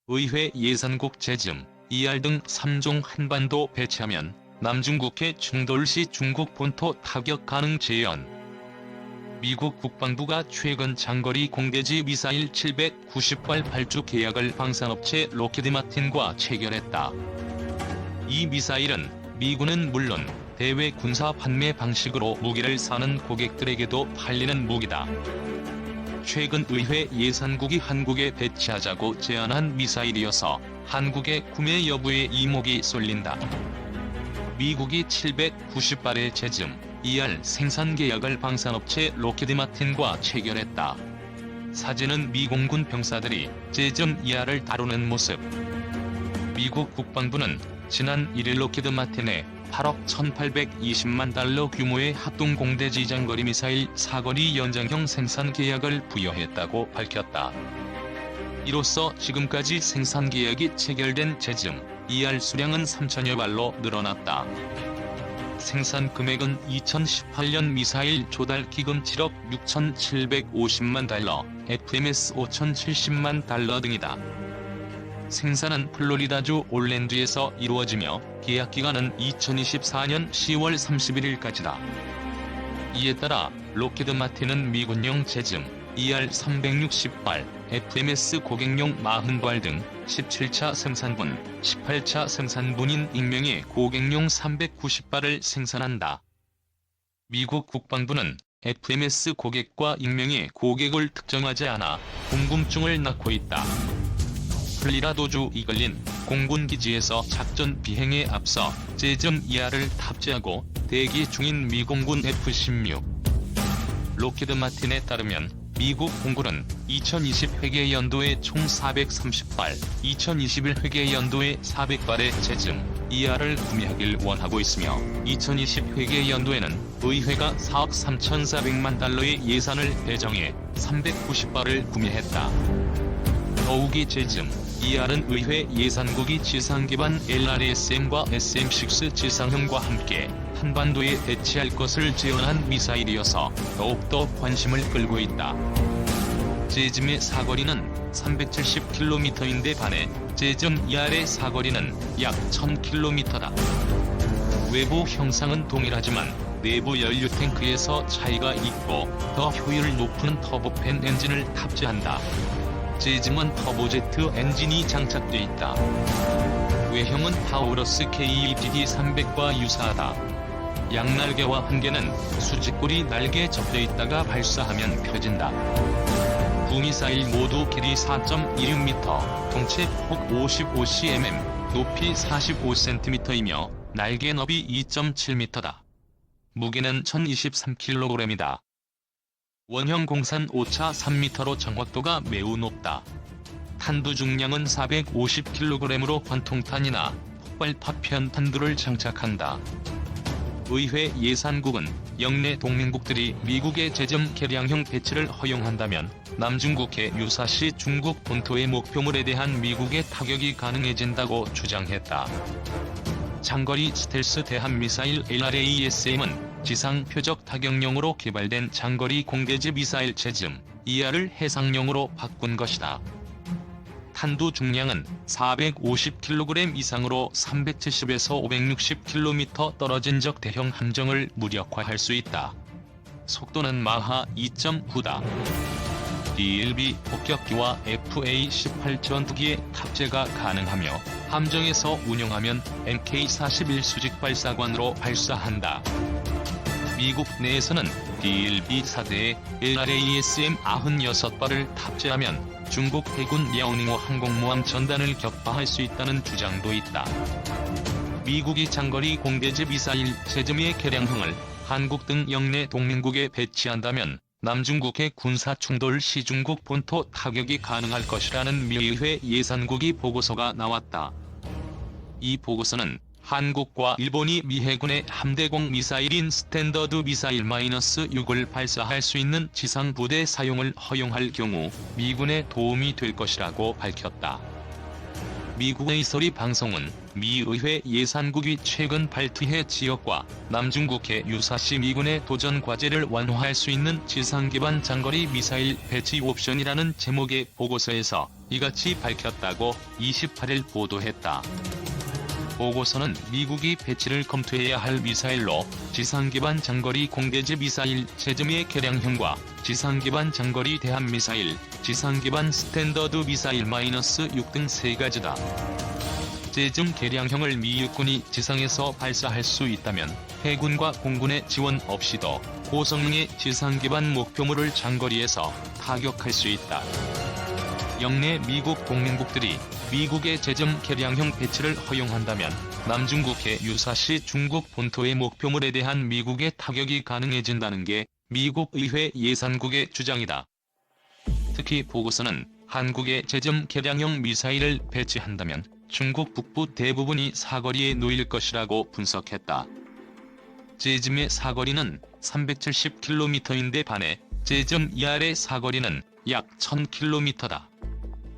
의회 예산국 재즘, ER 등 3종 한반도 배치하면 남중국해 충돌 시 중국 본토 타격 가능 제연. 미국 국방부가 최근 장거리 공대지 미사일 790발 발주 계약을 방산업체 로키드 마틴과 체결했다. 이 미사일은 미군은 물론 대외 군사 판매 방식으로 무기를 사는 고객들에게도 팔리는 무기다. 최근 의회 예산국이 한국에 배치하자고 제안한 미사일이어서 한국의 구매 여부에 이목이 쏠린다. 미국이 790발의 재즘, ER 생산 계약을 방산업체 로키드 마틴과 체결했다. 사진은 미 공군 병사들이 재즘 ER을 다루는 모습. 미국 국방부는 지난 1일 로키드 마틴에 8억 1,820만 달러 규모의 합동공대지 장거리 미사일 사거리 연장형 생산 계약을 부여했다고 밝혔다. 이로써 지금까지 생산 계약이 체결된 재즘, ER 수량은 3천여 발로 늘어났다. 생산 금액은 2018년 미사일 조달 기금 7억 6,750만 달러, FMS 5,070만 달러 등이다. 생산은 플로리다주 올랜도에서 이루어지며 계약 기간은 2024년 10월 31일까지다. 이에 따라 로키드 마틴은 미군용 재즘, ER 360발, FMS 고객용 40발 등 17차 생산분, 18차 생산분인 익명의 고객용 390발을 생산한다. 미국 국방부는 FMS 고객과 익명의 고객을 특정하지 않아 궁금증을 낳고 있다. 플로리다주 이글린 공군기지에서 작전 비행에 앞서 재즘 ER을 탑재하고 대기 중인 미공군 F-16. 로키드 마틴에 따르면 미국 공군은 2020 회계연도에 총 430발, 2021 회계연도에 400발의 재즘, ER을 구매하길 원하고 있으며 2020 회계연도에는 의회가 4억 3,400만 달러의 예산을 배정해 390발을 구매했다. 더욱이 재즘, ER은 의회 예산국이 지상기반 LRSM과 SM-6 지상형과 함께 한반도에 배치할 것을 제언한 미사일이어서 더욱더 관심을 끌고 있다. 재즘의 사거리는 370km인데 반해 재즘 ER의 사거리는 약 1000km다. 외부 형상은 동일하지만 내부 연료 탱크에서 차이가 있고 더 효율 높은 터보팬 엔진을 탑재한다. 재즘은 터보제트 엔진이 장착돼 있다. 외형은 타우러스 KEPD-300과 유사하다. 양날개와 한 개는 수직골이 날개에 접려 있다가 발사하면 펴진다. 두 미사일 모두 길이 4.16m, 동체 폭 55cm, 높이 45cm이며 날개 너비 2.7m다. 무게는 1023kg이다. 원형 공산 오차 3m로 정확도가 매우 높다. 탄두 중량은 450kg으로 관통탄이나 폭발 파편 탄두를 장착한다. 의회 예산국은 영내 동맹국들이 미국의 재점 개량형 배치를 허용한다면 남중국해 유사시 중국 본토의 목표물에 대한 미국의 타격이 가능해진다고 주장했다. 장거리 스텔스 대함미사일 LRASM은 지상 표적 타격용으로 개발된 장거리 공대지 미사일 재즘, ER을 해상용으로 바꾼 것이다. 탄두 중량은 450kg 이상으로 370에서 560km 떨어진 적 대형 함정을 무력화할 수 있다. 속도는 마하 2.9다. DLB 폭격기와 FA-18 전투기에 탑재가 가능하며 함정에서 운용하면 MK-41 수직 발사관으로 발사한다. 미국 내에서는 DLB 4대에 LRASM 96발을 탑재하면 중국 해군 랴오닝호 항공모함 전단을 격파할 수 있다는 주장도 있다. 미국이 장거리 공대지 미사일 재즘의 개량형을 한국 등 영내 동맹국에 배치한다면 남중국해 군사 충돌 시 중국 본토 타격이 가능할 것이라는 미 의회 예산국이 보고서가 나왔다. 이 보고서는 한국과 일본이 미 해군의 함대공 미사일인 스탠더드 미사일 -6을 발사할 수 있는 지상 부대 사용을 허용할 경우 미군에 도움이 될 것이라고 밝혔다. 미국의 소리 방송은 미 의회 예산국이 최근 발트해 지역과 남중국해 유사시 미군의 도전 과제를 완화할 수 있는 지상 기반 장거리 미사일 배치 옵션이라는 제목의 보고서에서 이같이 밝혔다고 28일 보도했다. 보고서는 미국이 배치를 검토해야 할 미사일로 지상기반 장거리 공대지 미사일 제즈미의 개량형과 지상기반 장거리 대함미사일, 지상기반 스탠더드 미사일 -6 등 세 가지다. 제즘 개량형을 미 육군이 지상에서 발사할 수 있다면 해군과 공군의 지원 없이도 고성능의 지상기반 목표물을 장거리에서 타격할 수 있다. 영내 미국 동맹국들이 미국의 제점 개량형 배치를 허용한다면 남중국해 유사시 중국 본토의 목표물에 대한 미국의 타격이 가능해진다는 게 미국 의회 예산국의 주장이다. 특히 보고서는 한국의 제점 개량형 미사일을 배치한다면 중국 북부 대부분이 사거리에 놓일 것이라고 분석했다. 제점의 사거리는 370km인데 반해 제점 ER의 사거리는 약 1000km다.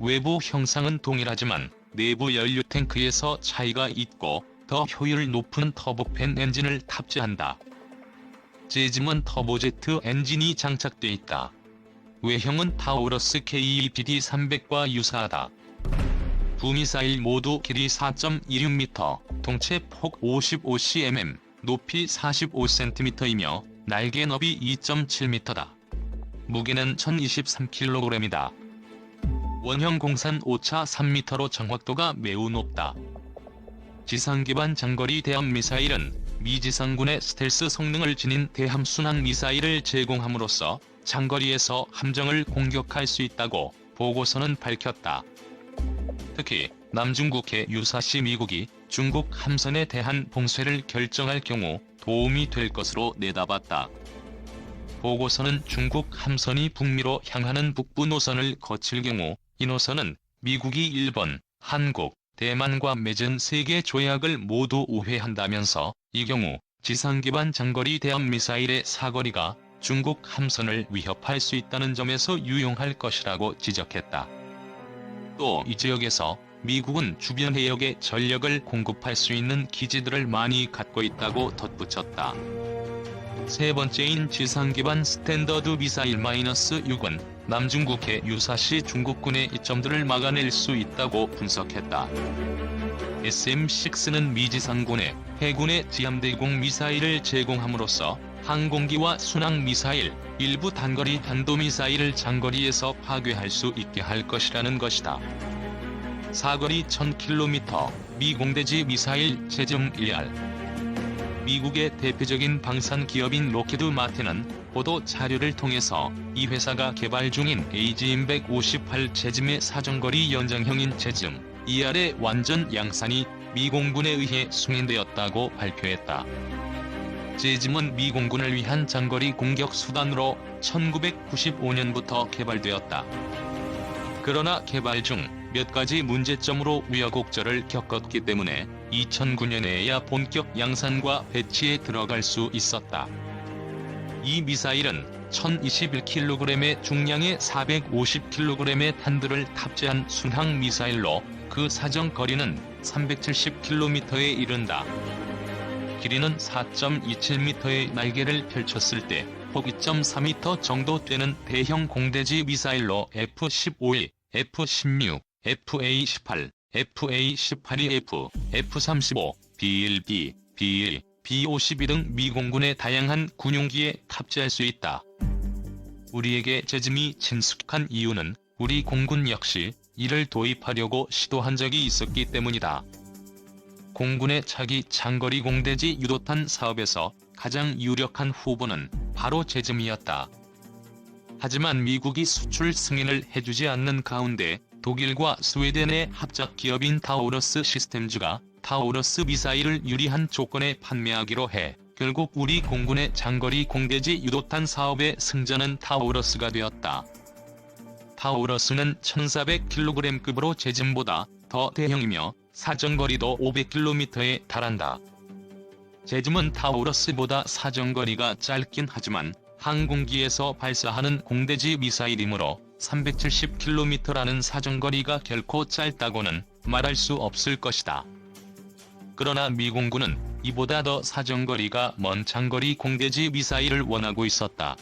외부 형상은 동일하지만 내부 연료 탱크에서 차이가 있고 더 효율 높은 터보팬 엔진을 탑재한다. 제즘은 터보제트 엔진이 장착돼 있다. 외형은 타우러스 KEPD-300과 유사하다. 두 미사일 모두 길이 4.26m, 동체 폭 55cm, 높이 45cm이며 날개 너비 2.7m다. 무게는 1023kg이다. 원형 공산 오차 3m로 정확도가 매우 높다. 지상기반 장거리 대함 미사일은 미 지상군의 스텔스 성능을 지닌 대함 순항 미사일을 제공함으로써 장거리에서 함정을 공격할 수 있다고 보고서는 밝혔다. 특히 남중국해 유사시 미국이 중국 함선에 대한 봉쇄를 결정할 경우 도움이 될 것으로 내다봤다. 보고서는 중국 함선이 북미로 향하는 북부 노선을 거칠 경우 이 노선은 미국이 일본, 한국, 대만과 맺은 세계 조약을 모두 우회한다면서 이 경우 지상기반 장거리 대함 미사일의 사거리가 중국 함선을 위협할 수 있다는 점에서 유용할 것이라고 지적했다. 또 이 지역에서 미국은 주변 해역에 전력을 공급할 수 있는 기지들을 많이 갖고 있다고 덧붙였다. 세 번째인 지상기반 스탠더드 미사일 -6은 남중국해 유사시 중국군의 이점들을 막아낼 수 있다고 분석했다. SM-6는 미 지상군의 해군의 지함대공 미사일을 제공함으로써 항공기와 순항 미사일, 일부 단거리弾道미사일을 장거리에서 파괴할 수 있게 할 것이라는 것이다. 사거리 1000km, 미 공대지 미사일 제점 ER. 미국의 대표적인 방산 기업인 록히드 마틴은 보도 자료를 통해서 이 회사가 개발 중인 AGM-158 제즘의 사정거리 연장형인 제즘 ER의 완전 양산이 미 공군에 의해 승인되었다고 발표했다. 제즘은 미 공군을 위한 장거리 공격 수단으로 1995년부터 개발되었다. 그러나 개발 중 몇 가지 문제점으로 우여곡절을 겪었기 때문에 2009년에야 본격 양산과 배치에 들어갈 수 있었다. 이 미사일은 1021kg의 중량의 450kg의 탄두를 탑재한 순항 미사일로 그 사정 거리는 370km에 이른다. 길이는 4.27m의 날개를 펼쳤을 때 폭 2.4m 정도 되는 대형 공대지 미사일로 F-15일, F-16, FA-18, FA-18EF, F-35, B-1B, B-1, B-52 등 미 공군의 다양한 군용기에 탑재할 수 있다. 우리에게 제즘이 친숙한 이유는 우리 공군 역시 이를 도입하려고 시도한 적이 있었기 때문이다. 공군의 차기 장거리 공대지 유도탄 사업에서 가장 유력한 후보는 바로 제즘이었다. 하지만 미국이 수출 승인을 해주지 않는 가운데 독일과 스웨덴의 합작 기업인 타우러스 시스템즈가 타우러스 미사일을 유리한 조건에 판매하기로 해 결국 우리 공군의 장거리 공대지 유도탄 사업의 승자는 타우러스가 되었다. 타우러스는 1400kg급으로 제즘보다 더 대형이며 사정거리도 500km에 달한다. 제즘은 타우러스보다 사정거리가 짧긴 하지만 항공기에서 발사하는 공대지 미사일이므로 370km라는 사정거리가 결코 짧다고는 말할 수 없을 것이다. 그러나 미 공군은 이보다 더 사정거리가 먼 장거리 공대지 미사일을 원하고 있었다.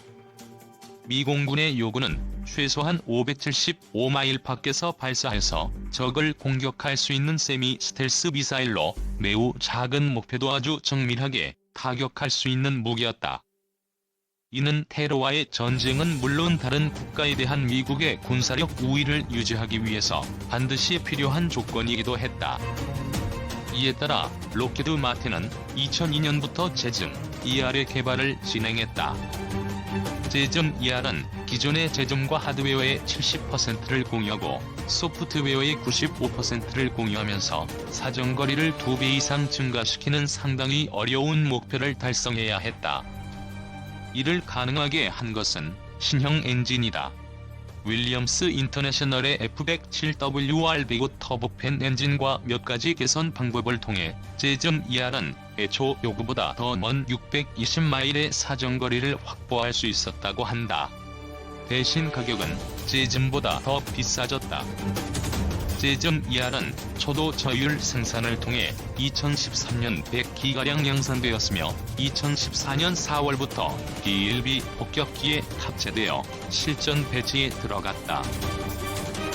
미 공군의 요구는 최소한 575마일 밖에서 발사해서 적을 공격할 수 있는 세미 스텔스 미사일로 매우 작은 목표도 아주 정밀하게 타격할 수 있는 무기였다. 이는 테러와의 전쟁은 물론 다른 국가에 대한 미국의 군사력 우위를 유지하기 위해서 반드시 필요한 조건이기도 했다. 이에 따라 록히드 마틴은 2002년부터 제즘 ER의 개발을 진행했다. 제즘 ER은 기존의 제즘과 하드웨어의 70%를 공유하고 소프트웨어의 95%를 공유하면서 사정거리를 2배 이상 증가시키는 상당히 어려운 목표를 달성해야 했다. 이를 가능하게 한 것은 신형 엔진이다. 윌리엄스 인터내셔널의 F107WR105 터보팬 엔진과 몇 가지 개선 방법을 통해 제즘 ER은 애초 요구보다 더 먼 620마일의 사정거리를 확보할 수 있었다고 한다. 대신 가격은 제즘보다 더 비싸졌다. 제즘 ER은 초도 저율 생산을 통해 2013년 100기가량 양산되었으며 2014년 4월부터 B1B 폭격기에 탑재되어 실전 배치에 들어갔다.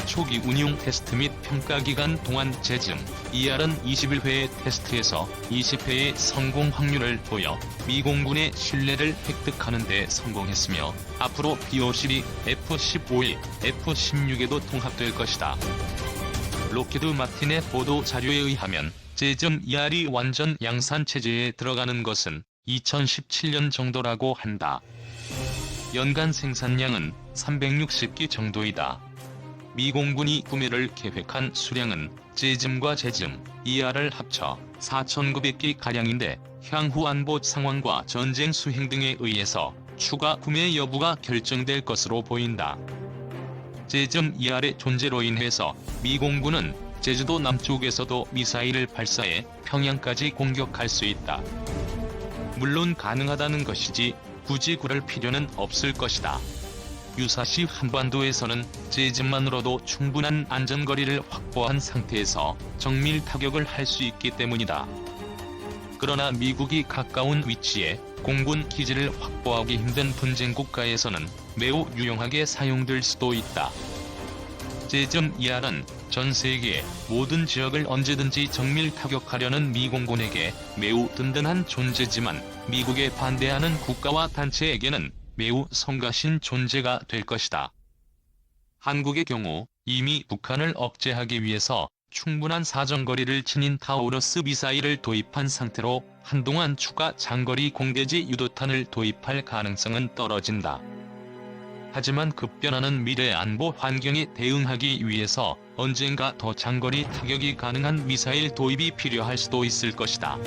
초기 운용 테스트 및 평가 기간 동안 제즘 ER은 21회의 테스트에서 20회의 성공 확률을 보여 미 공군의 신뢰를 획득하는 데 성공했으며 앞으로 B-52, F-15이 F-16에도 통합될 것이다. 록히드 마틴의 보도 자료에 의하면 제즘 ER이 완전 양산 체제에 들어가는 것은 2017년 정도라고 한다. 연간 생산량은 360기 정도이다. 미 공군이 구매를 계획한 수량은 제즘과 제즘, ER을 합쳐 4,900기 가량인데 향후 안보 상황과 전쟁 수행 등에 의해서 추가 구매 여부가 결정될 것으로 보인다. 제즘 ER의 존재로 인해서 미 공군은 제주도 남쪽에서도 미사일을 발사해 평양까지 공격할 수 있다. 물론 가능하다는 것이지 굳이 그럴 필요는 없을 것이다. 유사시 한반도에서는 제즘만으로도 충분한 안전거리를 확보한 상태에서 정밀 타격을 할 수 있기 때문이다. 그러나 미국이 가까운 위치에 공군 기지를 확보하기 힘든 분쟁 국가에서는 매우 유용하게 사용될 수도 있다. 제즘 ER은 전 세계의 모든 지역을 언제든지 정밀 타격하려는 미 공군에게 매우 든든한 존재지만 미국에 반대하는 국가와 단체에게는 매우 성가신 존재가 될 것이다. 한국의 경우 이미 북한을 억제하기 위해서 충분한 사정거리를 지닌 타우러스 미사일을 도입한 상태로 한동안 추가 장거리 공대지 유도탄을 도입할 가능성은 떨어진다. 하지만 급변하는 미래 안보 환경에 대응하기 위해서 언젠가 더 장거리 타격이 가능한 미사일 도입이 필요할 수도 있을 것이다.